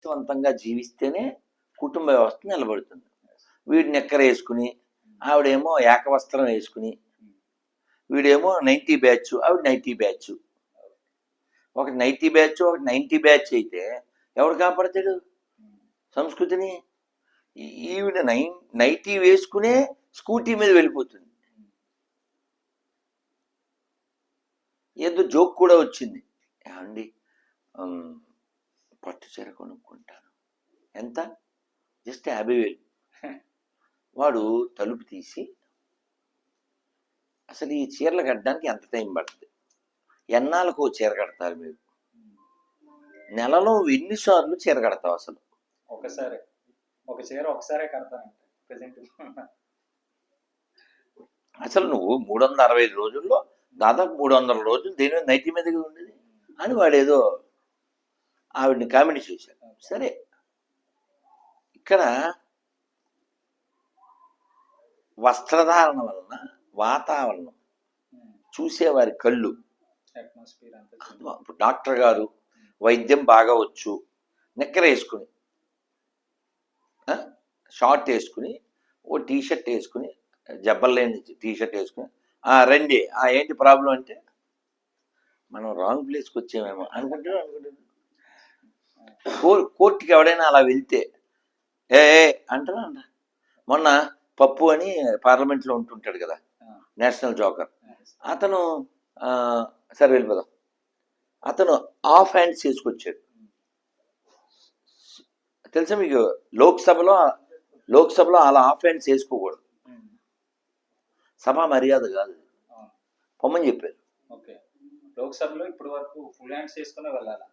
ఆదర్శవంతంగా జీవిస్తేనే కుటుంబ వ్యవస్థ నిలబడుతుంది. వీడు నిక్కర వేసుకుని, ఆవిడేమో ఏకవస్త్రం వేసుకుని, వీడేమో 90 బ్యాచ్, ఆవిడ 90 బ్యాచ్. ఒకటి 90 బ్యాచ్, ఒకటి 90 బ్యాచ్ అయితే ఎవడు కాపాడతాడు సంస్కృతిని? ఈవిడ 90 వేసుకునే స్కూటీ మీద వెళ్ళిపోతుంది. ఏదో జోక్ కూడా వచ్చింది, ఏమండి పట్టు చీర కొనుక్కుంటాను, ఎంత? జస్ట్ 50,000. వాడు తలుపు తీసి, అసలు ఈ చీరలు కట్టడానికి ఎంత టైం పడుతుంది, ఎన్నాళ్ళకు చీర కడతారు మీరు, నెలలో ఎన్నిసార్లు చీర కడతావు అసలు? ఒకసారి ఒక చీర ఒకసారే కడతానంటే ప్రెసెంట్. అసలు నువ్వు 365 రోజుల్లో దాదాపు 300 రోజులు దేని మీద నైటీ మీదగా ఉండేది అని వాడేదో ఆవిడని కామెంట్ చేశాడు. సరే, ఇక్కడ వస్త్రధారణ వలన వాతావరణం, చూసేవారి కళ్ళు, డాక్టర్ గారు వైద్యం బాగా వచ్చు, నిక్కర వేసుకుని, షార్ట్ వేసుకుని, ఓ టీషర్ట్ వేసుకుని, జబ్బలు లేని టీషర్ట్ వేసుకుని, రండి, ఏంటి ప్రాబ్లం అంటే, మనం రాంగ్ ప్లేస్కి వచ్చామేమో అనుకుంటున్నాం. కోర్టుకి ఎవడైనా అలా వెళ్తే అంటారా? మొన్న పప్పు అని పార్లమెంట్లో ఉంటుంటాడు కదా, నేషనల్ జోకర్, అతను సరే వెళ్ళిపోదాం, అతను ఆఫ్ హ్యాండ్స్ చేసుకొచ్చాడు. తెలుసా మీకు, లోక్సభలో అలా ఆఫ్ హ్యాండ్స్ వేసుకోకూడదు, సభా మర్యాద కాదు, పొమ్మని చెప్పారు. లోక్సభలో ఇప్పటి వరకు ఫుల్ హ్యాండ్స్ వేసుకునే వెళ్ళాలి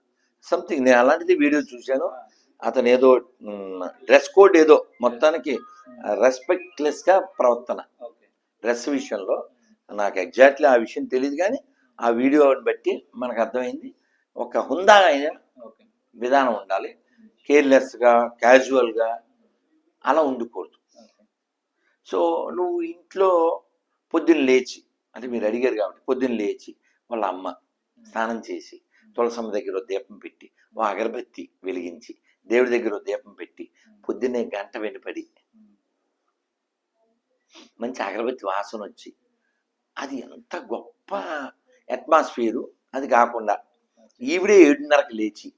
సంథింగ్. నేను అలాంటిది వీడియో చూశాను. అతను ఏదో డ్రెస్ కోడ్ ఏదో మొత్తానికి రెస్పెక్ట్లెస్ గా ప్రవర్తన డ్రెస్ విషయంలో. నాకు ఎగ్జాక్ట్లీ ఆ విషయం తెలియదు, కానీ ఆ వీడియోని బట్టి మనకు అర్థమైంది. ఒక హుందా అయిన విధానం ఉండాలి, కేర్లెస్గా క్యాజువల్గా అలా ఉండకూడదు. సో నువ్వు ఇంట్లో పొద్దున్న లేచి, అంటే మీరు అడిగారు కాబట్టి, పొద్దున్న లేచి వాళ్ళ అమ్మ స్నానం చేసి, తులసమ్మ దగ్గర దీపం పెట్టి, ఓ అగరబత్తి వెలిగించి, దేవుడి దగ్గర దీపం పెట్టి, పొద్దున్నే గంట వెనుపడి మంచి అగరబత్తి వాసన వచ్చి, అది ఎంత గొప్ప అట్మాస్ఫియరు. అది కాకుండా ఈవిడే 7:30కి లేచి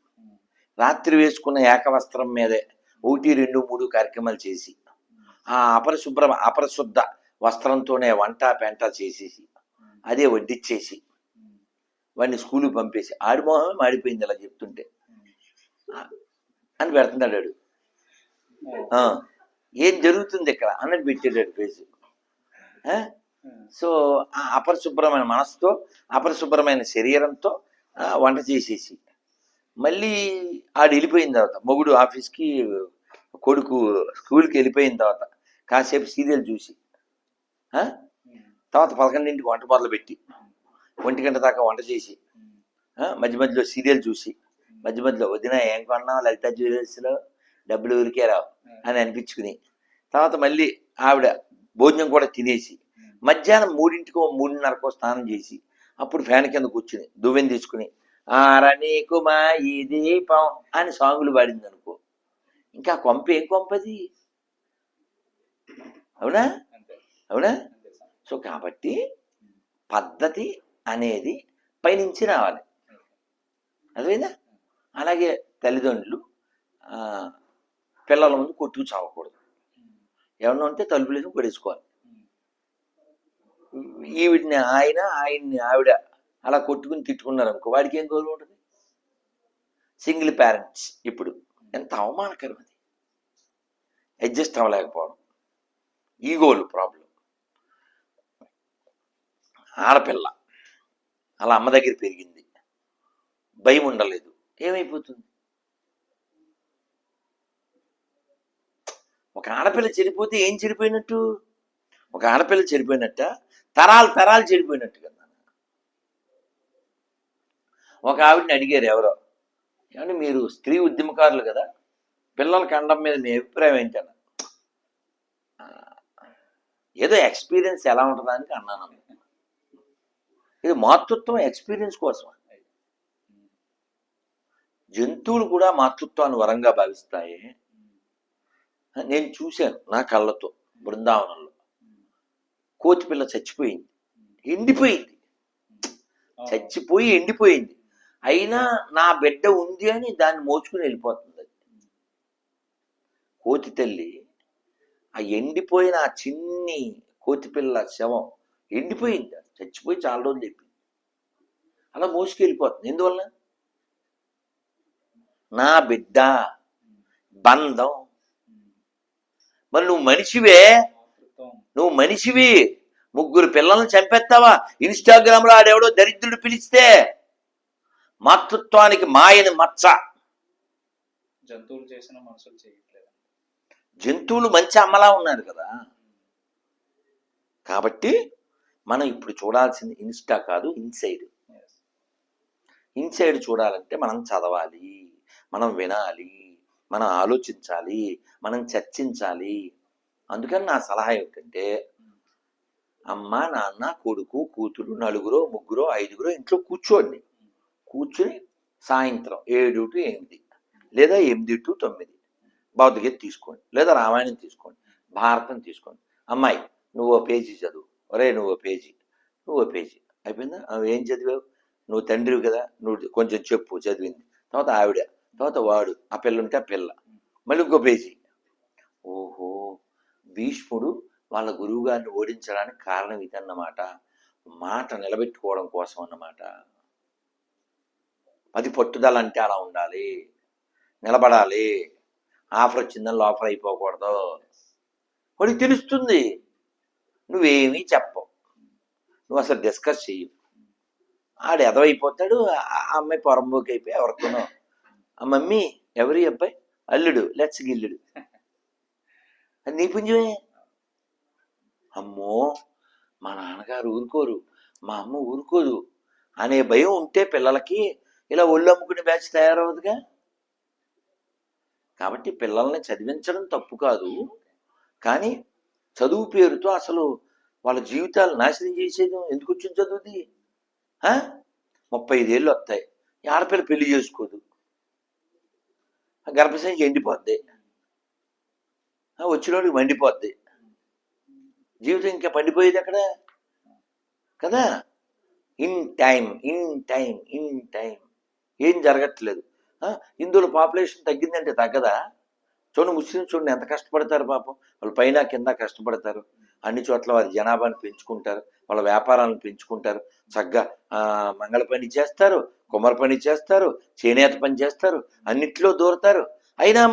రాత్రి వేసుకున్న ఏకవస్త్రం మీదే 1, 2, 3 కార్యక్రమాలు చేసి, ఆ అపరిశుద్ధ వస్త్రంతోనే వంట పెంట చేసేసి, అదే వడ్డిచ్చేసి, వాడిని స్కూల్కి పంపేసి, ఆడి మొహమే మాడిపోయింది అలా చెప్తుంటే అని పెడుతున్నాడు వాడు. ఏం జరుగుతుంది ఇక్కడ అన్నట్టు పెట్టాడు పేజీ. సో ఆ అపరిశుభ్రమైన మనసుతో, అపరిశుభ్రమైన శరీరంతో వంట చేసేసి, మళ్ళీ ఆడు వెళ్ళిపోయిన తర్వాత, మొగుడు ఆఫీస్కి, కొడుకు స్కూల్కి వెళ్ళిపోయిన తర్వాత కాసేపు సీరియల్ చూసి, తర్వాత 11ంటికి వంట మొదలు పెట్టి 1 గంట దాకా వంట చేసి, మధ్య మధ్యలో సీరియల్ చూసి, మధ్య మధ్యలో వదిన ఏం కొన్నావు లలిత జ్యువెలర్స్లో, డబ్బులు ఊరికే రావు అని అనిపించుకుని, తర్వాత మళ్ళీ ఆవిడ భోజనం కూడా తినేసి, మధ్యాహ్నం 3ంటికో 3:30కో స్నానం చేసి, అప్పుడు ఫ్యాన్ కింద కూర్చుని దువ్వెన తీసుకుని నీకుమా ఈ దీపం అని సాంగులు పాడింది అనుకో, ఇంకా కొంప ఏం కొంపది, అవునా? అవునా? సో కాబట్టి పద్ధతి అనేది పైనుంచి రావాలి, అదేనా? అలాగే తల్లిదండ్రులు పిల్లల ముందు కొట్టుకు చావకూడదు, ఏమన్నా ఉంటే తలుపులేసి పడేసుకోవాలి. ఈవిడిని ఆయన్ని ఆవిడ అలా కొట్టుకుని తిట్టుకున్నారు అనుకో, వాడికి ఏం గౌరవం ఉంటుంది? సింగిల్ పేరెంట్స్ ఇప్పుడు ఎంత అవమానకరం అది, అడ్జస్ట్ అవ్వలేకపోవడం, ఈగోలు ప్రాబ్లం. ఆడపిల్ల అలా అమ్మ దగ్గర పెరిగింది, భయం ఉండలేదు, ఏమైపోతుంది? ఒక ఆడపిల్ల చెడిపోతే ఏం చెడిపోయినట్టు? ఒక ఆడపిల్ల చెడిపోయినట్ట, తరాలు చెడిపోయినట్టు కదా. ఒక ఆవిడని అడిగారు ఎవరో, ఏమంటే మీరు స్త్రీ ఉద్యమకారులు కదా, పిల్లల కండం మీద మీ అభిప్రాయం ఏంటన్నా? ఏదో ఎక్స్పీరియన్స్ ఎలా ఉంటుందానికి అన్నాను. ఇది మాతృత్వం ఎక్స్పీరియన్స్ కోసం. జంతువులు కూడా మాతృత్వాన్ని వరంగా భావిస్తాయి. నేను చూశాను నా కళ్ళతో బృందావనంలో. కోతి పిల్ల చచ్చిపోయింది, ఎండిపోయింది, చచ్చిపోయి ఎండిపోయింది. అయినా నా బిడ్డ ఉంది అని దాన్ని మోచుకుని వెళ్ళిపోతుంది. అది కోతి తల్లి ఆ ఎండిపోయిన ఆ చిన్ని కోతి పిల్ల శవం ఎండిపోయింది, చచ్చిపోయి చాలా రోజులు అయిపోయింది. అలా మోసుకెళ్ళిపోతుంది. ఎందువల్ల? నా బిడ్డ బంధం. మరి నువ్వు మనిషివే, నువ్వు మనిషివి, ముగ్గురు పిల్లల్ని చంపేస్తావా? ఇన్స్టాగ్రామ్ లో ఆడెవడో దరిద్రుడు పిలిస్తే మాతృత్వానికి మాయని మచ్చ. జంతువులు చేసిన మనుషులు చేయట్లేదు. జంతువులు మంచి అమ్మలా ఉన్నారు కదా. కాబట్టి మనం ఇప్పుడు చూడాల్సింది ఇన్స్టా కాదు, ఇన్సైడ్. ఇన్సైడ్ చూడాలంటే మనం చదవాలి, మనం వినాలి, మనం ఆలోచించాలి, మనం చర్చించాలి. అందుకని నా సలహా ఏమిటంటే, అమ్మ నాన్న కొడుకు కూతురు నలుగురో ముగ్గురో ఐదుగురో ఇంట్లో కూర్చోండి. కూర్చుని సాయంత్రం 7 to 8 లేదా 8 to 9 భగవద్గీత తీసుకోండి, లేదా రామాయణం తీసుకోండి, భారతం తీసుకోండి. అమ్మాయి నువ్వు ఓ పేజీ చదువు, ఒరే నువ్వు ఓ పేజీ, నువ్వు ఓ పేజీ. అయిపోయిందా? ఏం చదివావు? నువ్వు తండ్రివి కదా, నువ్వు కొంచెం చెప్పు చదివింది. తర్వాత ఆవిడ, తర్వాత వాడు, ఆ పిల్ల ఉంటే ఆ పిల్ల, మళ్ళీ ఇంకో పేజీ. ఓహో, భీష్ముడు వాళ్ళ గురువు గారిని ఓడించడానికి కారణం ఇదన్నమాట. మాట నిలబెట్టుకోవడం కోసం అన్నమాట. అది పట్టుదల అంటే అలా ఉండాలి, నిలబడాలి. ఆఫర్ వచ్చిందని ఆఫర్ అయిపోకూడదు. వాడికి తెలుస్తుంది. నువ్వేమీ చెప్పవు, నువ్వు అసలు డిస్కస్ చెయ్యవు. ఆడు ఎదవైపోతాడు. ఆ అమ్మాయి పొరంబోకి అయిపోయి ఎవరితోనో, ఆ మమ్మీ ఎవరి అబ్బాయి అల్లుడు లెట్స్ గిల్లుడు, అది నీ పుంజమే. అమ్మో మా నాన్నగారు ఊరుకోరు, మా అమ్మ ఊరుకోదు అనే భయం ఉంటే పిల్లలకి ఇలా ఒళ్ళు అమ్ముకునే బ్యాచ్ తయారవుతుందిగా. కాబట్టి పిల్లల్ని చదివించడం తప్పు కాదు, కానీ చదువు పేరుతో అసలు వాళ్ళ జీవితాలు నాశనం చేసేది ఎందుకు వచ్చింది చదువుది? 35 ఏళ్ళు వస్తాయి, ఆడపిల్ల పెళ్లి చేసుకోదు, గర్భసంచి ఎండిపోద్ది, వచ్చినోడికి మండిపోద్ది, జీవితం ఇంకా పండిపోయేది అక్కడ కదా. ఇన్ టైం ఏం జరగట్లేదు. హిందువుల పాపులేషన్ తగ్గిందంటే తగ్గదా? చూడండి, ముస్లిమ్స్ చూడండి ఎంత కష్టపడతారు పాపం. వాళ్ళు పైన కింద కష్టపడతారు, అన్ని చోట్ల వారి జనాభాను పెంచుకుంటారు, వాళ్ళ వ్యాపారాలను పెంచుకుంటారు, చక్కగా మంగళ పని చేస్తారు, కుమ్మర పని చేస్తారు, చేనేత పని చేస్తారు, అన్నిట్లో దూరతారు. అయినా